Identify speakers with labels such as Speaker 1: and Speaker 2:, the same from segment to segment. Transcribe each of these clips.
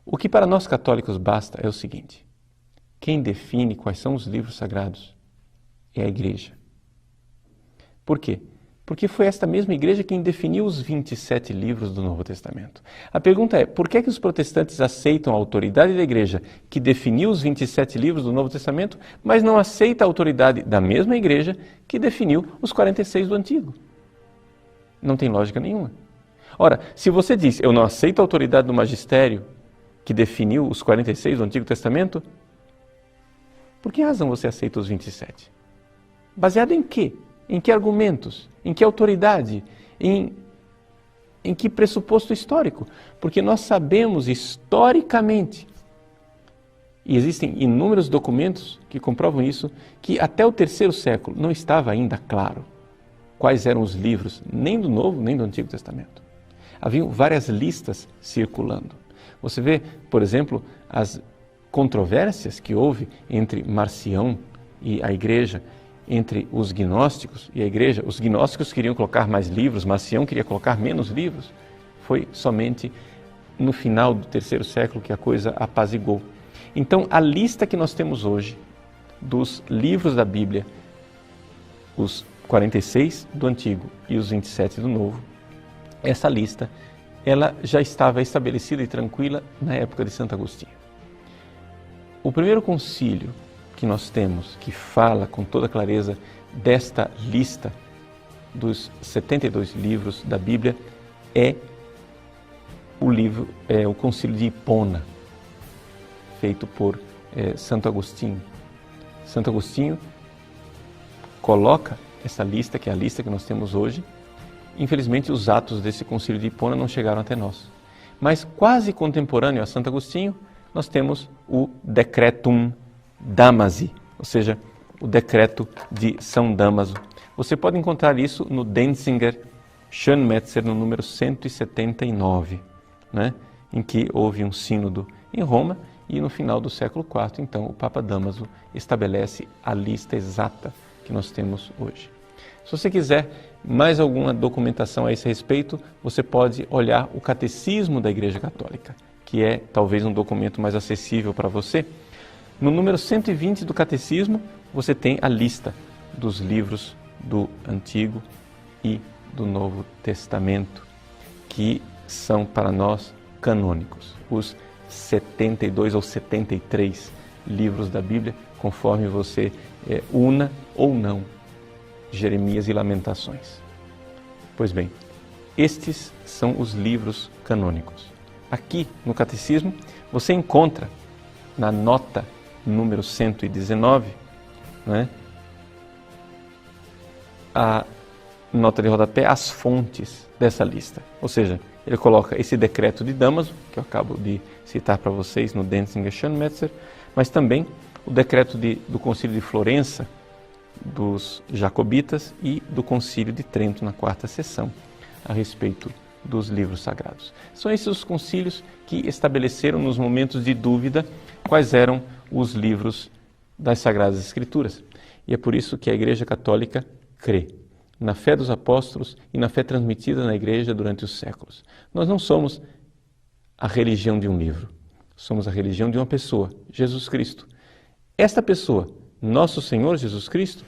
Speaker 1: O que para nós católicos basta é o seguinte: quem define quais são os livros sagrados é a Igreja. Por quê? Porque foi esta mesma Igreja quem definiu os 27 livros do Novo Testamento. A pergunta é, por que os protestantes aceitam a autoridade da Igreja que definiu os 27 livros do Novo Testamento, mas não aceita a autoridade da mesma Igreja que definiu os 46 do Antigo? Não tem lógica nenhuma. Ora, se você diz, eu não aceito a autoridade do magistério que definiu os 46 do Antigo Testamento, por que razão você aceita os 27? Baseado em quê? Em que argumentos? Em que autoridade? Em que pressuposto histórico? Porque nós sabemos historicamente, e existem inúmeros documentos que comprovam isso, que até o terceiro século não estava ainda claro quais eram os livros, nem do Novo, nem do Antigo Testamento. Haviam várias listas circulando. Você vê, por exemplo, as controvérsias que houve entre Marcião e a Igreja, entre os gnósticos e a Igreja. Os gnósticos queriam colocar mais livros, Marcião queria colocar menos livros. Foi somente no final do terceiro século que a coisa apaziguou. Então, a lista que nós temos hoje dos livros da Bíblia, os 46 do Antigo e os 27 do Novo, essa lista, ela já estava estabelecida e tranquila na época de Santo Agostinho. O primeiro concílio que nós temos, que fala com toda clareza desta lista dos 72 livros da Bíblia, é o Concílio de Hipona, feito por Santo Agostinho. Santo Agostinho coloca essa lista, que é a lista que nós temos hoje. Infelizmente, os atos desse Concílio de Hipona não chegaram até nós. Mas quase contemporâneo a Santo Agostinho, nós temos o Decretum Damasi, ou seja, o decreto de São Dámaso. Você pode encontrar isso no Denzinger Schönmetzer, no número 179, né? Em que houve um sínodo em Roma e no final do século IV, então, o Papa Dámaso estabelece a lista exata que nós temos hoje. Se você quiser mais alguma documentação a esse respeito, você pode olhar o Catecismo da Igreja Católica, que é talvez um documento mais acessível para você. No número 120 do Catecismo, você tem a lista dos livros do Antigo e do Novo Testamento, que são para nós canônicos. Os 72 ou 73 livros da Bíblia, conforme você una ou não Jeremias e Lamentações. Pois bem, estes são os livros canônicos. Aqui no Catecismo, você encontra na nota número 119, né, a nota de rodapé, as fontes dessa lista. Ou seja, ele coloca esse decreto de Dámaso, que eu acabo de citar para vocês no Denzinger Schönmetzer, mas também o decreto do Concílio de Florença, dos Jacobitas, e do Concílio de Trento, na quarta sessão, a respeito dos livros sagrados. São esses os concílios que estabeleceram nos momentos de dúvida quais eram os livros das Sagradas Escrituras. E é por isso que a Igreja Católica crê na fé dos apóstolos e na fé transmitida na Igreja durante os séculos. Nós não somos a religião de um livro, somos a religião de uma pessoa, Jesus Cristo. Esta pessoa, nosso Senhor Jesus Cristo,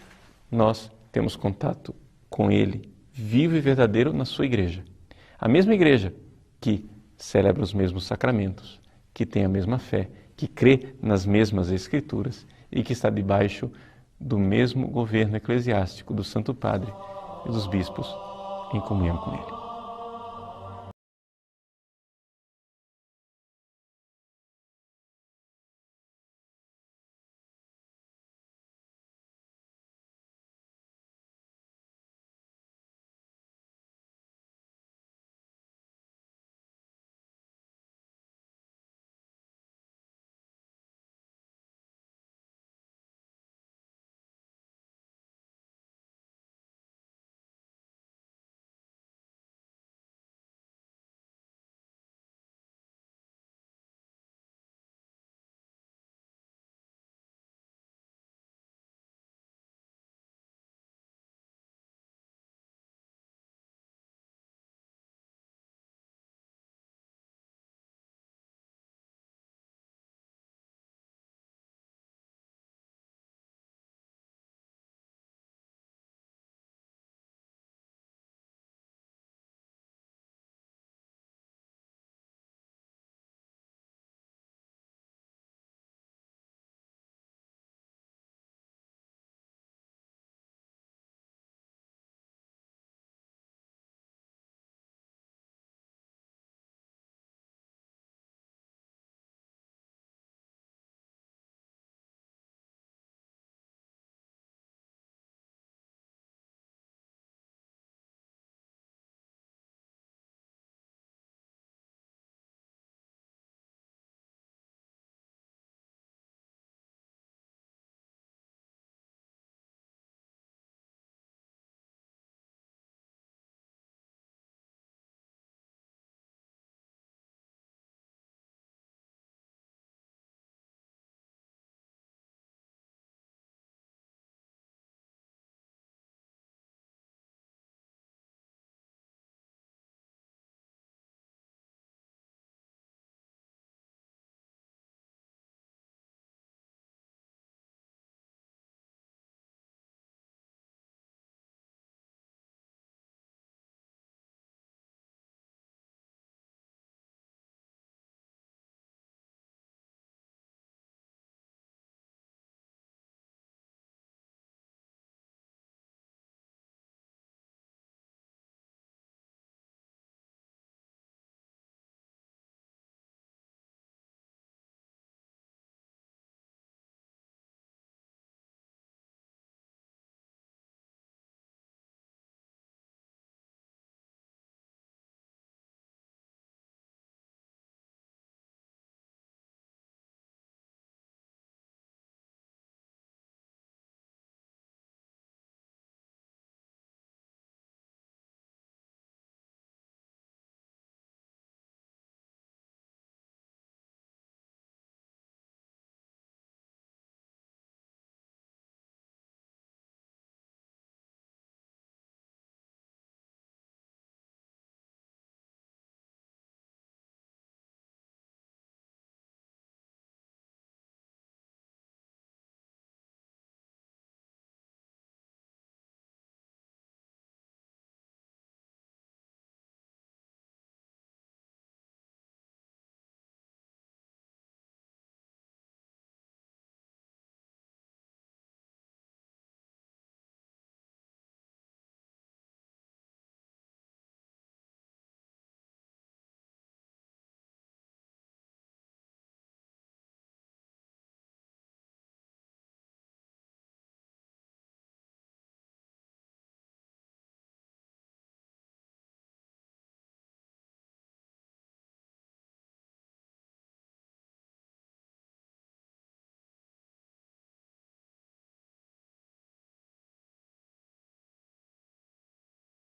Speaker 1: nós temos contato com Ele, vivo e verdadeiro, na sua Igreja. A mesma Igreja que celebra os mesmos sacramentos, que tem a mesma fé, que crê nas mesmas Escrituras e que está debaixo do mesmo governo eclesiástico do Santo Padre e dos bispos em comunhão com Ele.